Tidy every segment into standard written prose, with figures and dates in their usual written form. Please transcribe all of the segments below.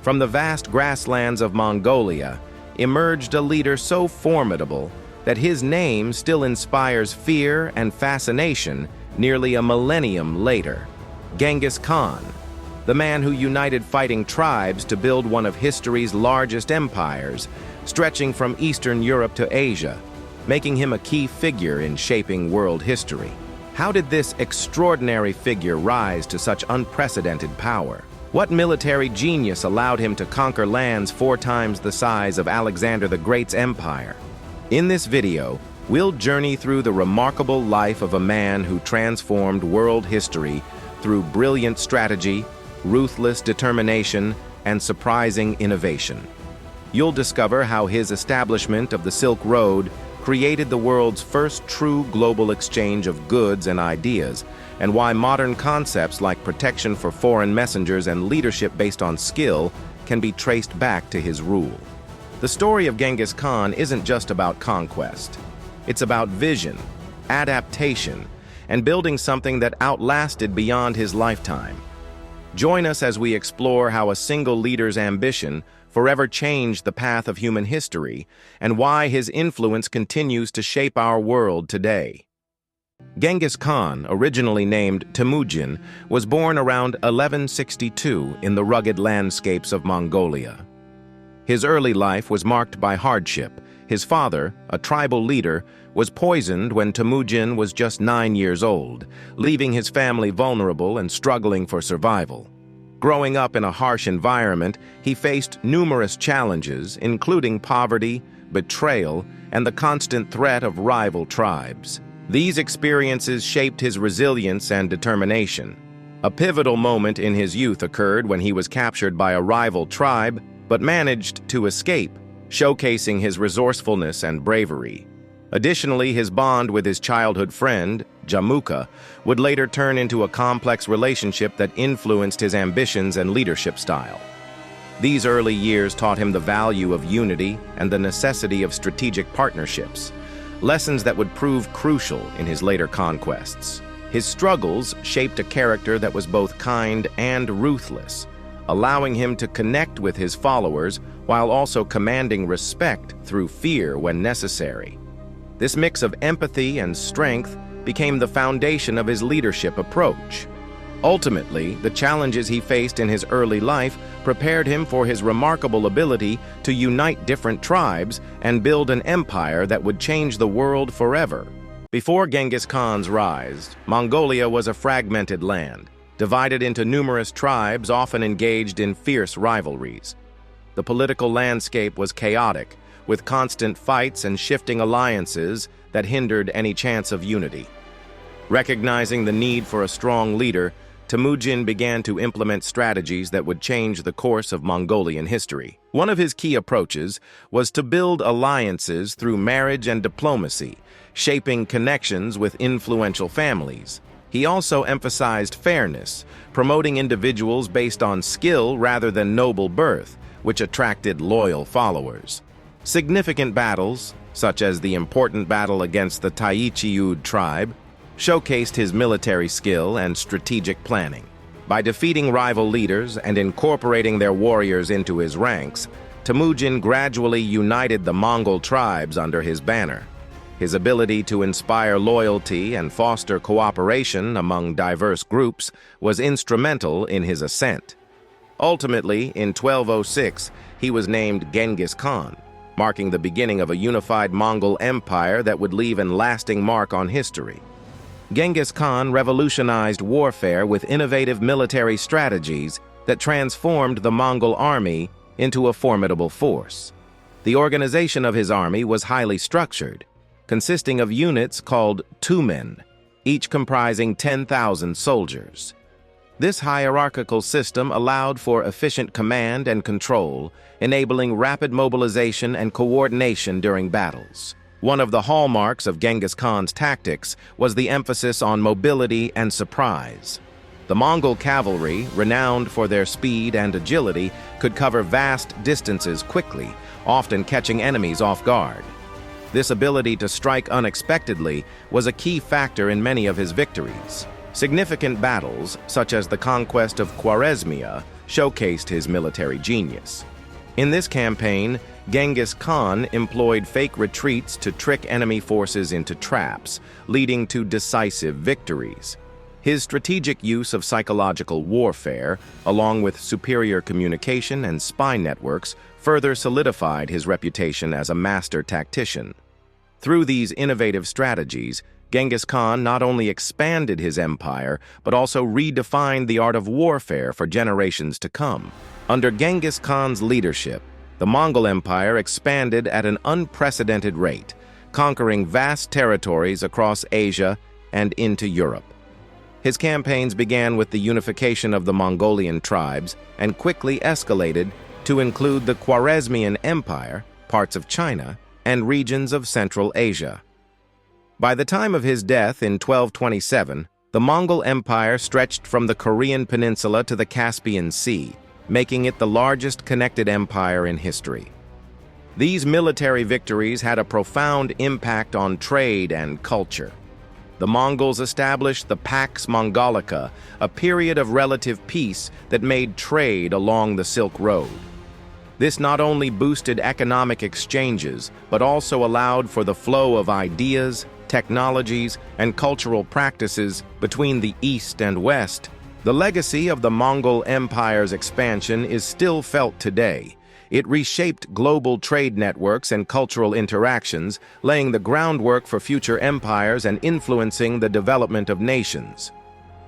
From the vast grasslands of Mongolia emerged a leader so formidable that his name still inspires fear and fascination nearly a millennium later. Genghis Khan, the man who united fighting tribes to build one of history's largest empires, stretching from Eastern Europe to Asia, making him a key figure in shaping world history. How did this extraordinary figure rise to such unprecedented power? What military genius allowed him to conquer lands 4 times the size of Alexander the Great's empire? In this video, we'll journey through the remarkable life of a man who transformed world history through brilliant strategy, ruthless determination, and surprising innovation. You'll discover how his establishment of the Silk Road created the world's first true global exchange of goods and ideas, and why modern concepts like protection for foreign messengers and leadership based on skill can be traced back to his rule. The story of Genghis Khan isn't just about conquest. It's about vision, adaptation, and building something that outlasted beyond his lifetime. Join us as we explore how a single leader's ambition forever changed the path of human history and why his influence continues to shape our world today. Genghis Khan, originally named Temujin, was born around 1162 in the rugged landscapes of Mongolia. His early life was marked by hardship. His father, a tribal leader, was poisoned when Temujin was just 9 years old, leaving his family vulnerable and struggling for survival. Growing up in a harsh environment, he faced numerous challenges, including poverty, betrayal, and the constant threat of rival tribes. These experiences shaped his resilience and determination. A pivotal moment in his youth occurred when he was captured by a rival tribe, but managed to escape, showcasing his resourcefulness and bravery. Additionally, his bond with his childhood friend, Jamuka, would later turn into a complex relationship that influenced his ambitions and leadership style. These early years taught him the value of unity and the necessity of strategic partnerships, lessons that would prove crucial in his later conquests. His struggles shaped a character that was both kind and ruthless, allowing him to connect with his followers while also commanding respect through fear when necessary. This mix of empathy and strength became the foundation of his leadership approach. Ultimately, the challenges he faced in his early life prepared him for his remarkable ability to unite different tribes and build an empire that would change the world forever. Before Genghis Khan's rise, Mongolia was a fragmented land, divided into numerous tribes often engaged in fierce rivalries. The political landscape was chaotic, with constant fights and shifting alliances that hindered any chance of unity. Recognizing the need for a strong leader, Temujin began to implement strategies that would change the course of Mongolian history. One of his key approaches was to build alliances through marriage and diplomacy, shaping connections with influential families. He also emphasized fairness, promoting individuals based on skill rather than noble birth, which attracted loyal followers. Significant battles, such as the important battle against the Taichiud tribe, showcased his military skill and strategic planning. By defeating rival leaders and incorporating their warriors into his ranks, Temujin gradually united the Mongol tribes under his banner. His ability to inspire loyalty and foster cooperation among diverse groups was instrumental in his ascent. Ultimately, in 1206, he was named Genghis Khan, marking the beginning of a unified Mongol Empire that would leave a lasting mark on history. Genghis Khan revolutionized warfare with innovative military strategies that transformed the Mongol army into a formidable force. The organization of his army was highly structured, consisting of units called tumen, each comprising 10,000 soldiers. This hierarchical system allowed for efficient command and control, enabling rapid mobilization and coordination during battles. One of the hallmarks of Genghis Khan's tactics was the emphasis on mobility and surprise. The Mongol cavalry, renowned for their speed and agility, could cover vast distances quickly, often catching enemies off guard. This ability to strike unexpectedly was a key factor in many of his victories. Significant battles, such as the conquest of Khwarezmia, showcased his military genius. In this campaign, Genghis Khan employed fake retreats to trick enemy forces into traps, leading to decisive victories. His strategic use of psychological warfare, along with superior communication and spy networks, further solidified his reputation as a master tactician. Through these innovative strategies, Genghis Khan not only expanded his empire, but also redefined the art of warfare for generations to come. Under Genghis Khan's leadership, the Mongol Empire expanded at an unprecedented rate, conquering vast territories across Asia and into Europe. His campaigns began with the unification of the Mongolian tribes and quickly escalated to include the Khwarezmian Empire, parts of China, and regions of Central Asia. By the time of his death in 1227, the Mongol Empire stretched from the Korean Peninsula to the Caspian Sea, making it the largest connected empire in history. These military victories had a profound impact on trade and culture. The Mongols established the Pax Mongolica, a period of relative peace that made trade along the Silk Road. This not only boosted economic exchanges, but also allowed for the flow of ideas, technologies, and cultural practices between the East and West. The legacy of the Mongol Empire's expansion is still felt today. It reshaped global trade networks and cultural interactions, laying the groundwork for future empires and influencing the development of nations.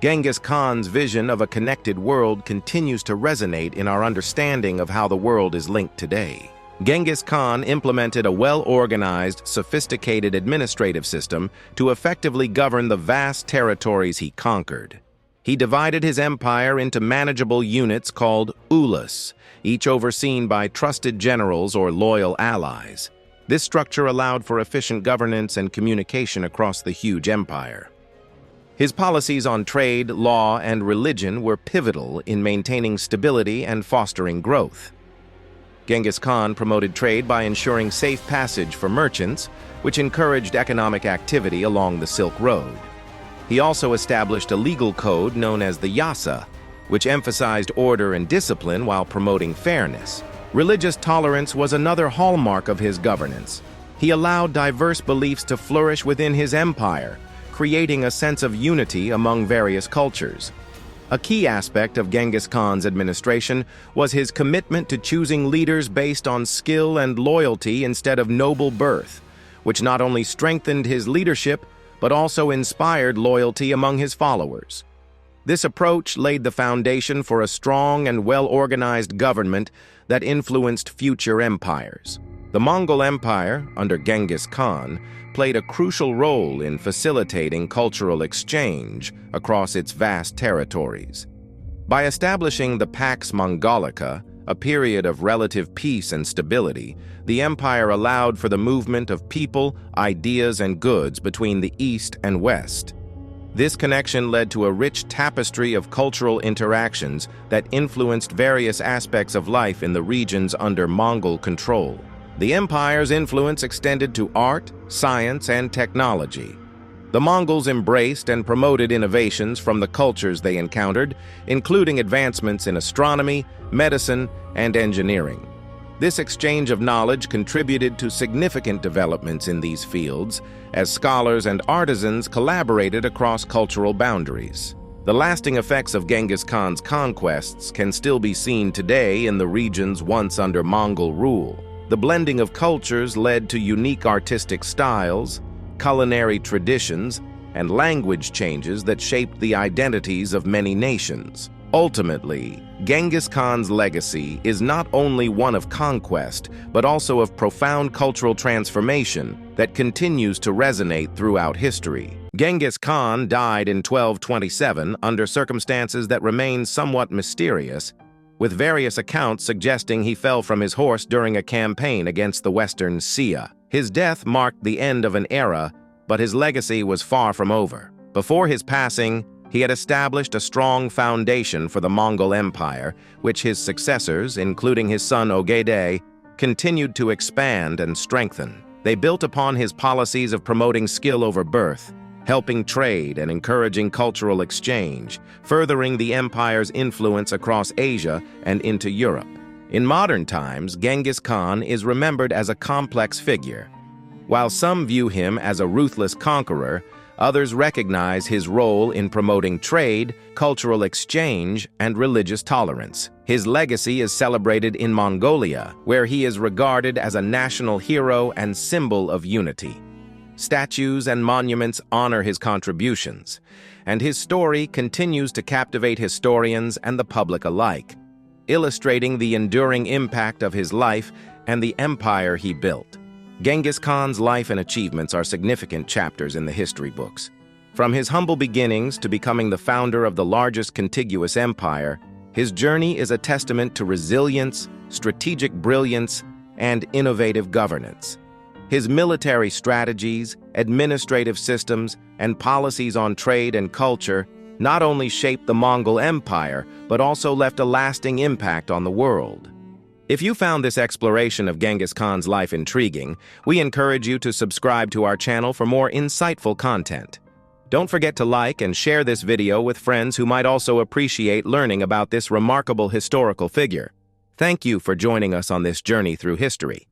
Genghis Khan's vision of a connected world continues to resonate in our understanding of how the world is linked today. Genghis Khan implemented a well-organized, sophisticated administrative system to effectively govern the vast territories he conquered. He divided his empire into manageable units called ulus, each overseen by trusted generals or loyal allies. This structure allowed for efficient governance and communication across the huge empire. His policies on trade, law, and religion were pivotal in maintaining stability and fostering growth. Genghis Khan promoted trade by ensuring safe passage for merchants, which encouraged economic activity along the Silk Road. He also established a legal code known as the Yasa, which emphasized order and discipline while promoting fairness. Religious tolerance was another hallmark of his governance. He allowed diverse beliefs to flourish within his empire, creating a sense of unity among various cultures. A key aspect of Genghis Khan's administration was his commitment to choosing leaders based on skill and loyalty instead of noble birth, which not only strengthened his leadership, but also inspired loyalty among his followers. This approach laid the foundation for a strong and well-organized government that influenced future empires. The Mongol Empire, under Genghis Khan, played a crucial role in facilitating cultural exchange across its vast territories. By establishing the Pax Mongolica, a period of relative peace and stability, the empire allowed for the movement of people, ideas, and goods between the East and West. This connection led to a rich tapestry of cultural interactions that influenced various aspects of life in the regions under Mongol control. The empire's influence extended to art, science, and technology. The Mongols embraced and promoted innovations from the cultures they encountered, including advancements in astronomy, medicine, and engineering. This exchange of knowledge contributed to significant developments in these fields, as scholars and artisans collaborated across cultural boundaries. The lasting effects of Genghis Khan's conquests can still be seen today in the regions once under Mongol rule. The blending of cultures led to unique artistic styles, culinary traditions, and language changes that shaped the identities of many nations. Ultimately, Genghis Khan's legacy is not only one of conquest, but also of profound cultural transformation that continues to resonate throughout history. Genghis Khan died in 1227 under circumstances that remain somewhat mysterious, with various accounts suggesting he fell from his horse during a campaign against the Western Sia. His death marked the end of an era, but his legacy was far from over. Before his passing, he had established a strong foundation for the Mongol Empire, which his successors, including his son Ogedei, continued to expand and strengthen. They built upon his policies of promoting skill over birth, helping trade and encouraging cultural exchange, furthering the empire's influence across Asia and into Europe. In modern times, Genghis Khan is remembered as a complex figure. While some view him as a ruthless conqueror, others recognize his role in promoting trade, cultural exchange, and religious tolerance. His legacy is celebrated in Mongolia, where he is regarded as a national hero and symbol of unity. Statues and monuments honor his contributions, and his story continues to captivate historians and the public alike, illustrating the enduring impact of his life and the empire he built. Genghis Khan's life and achievements are significant chapters in the history books. From his humble beginnings to becoming the founder of the largest contiguous empire, his journey is a testament to resilience, strategic brilliance, and innovative governance. His military strategies, administrative systems, and policies on trade and culture not only shaped the Mongol Empire, but also left a lasting impact on the world. If you found this exploration of Genghis Khan's life intriguing, we encourage you to subscribe to our channel for more insightful content. Don't forget to like and share this video with friends who might also appreciate learning about this remarkable historical figure. Thank you for joining us on this journey through history.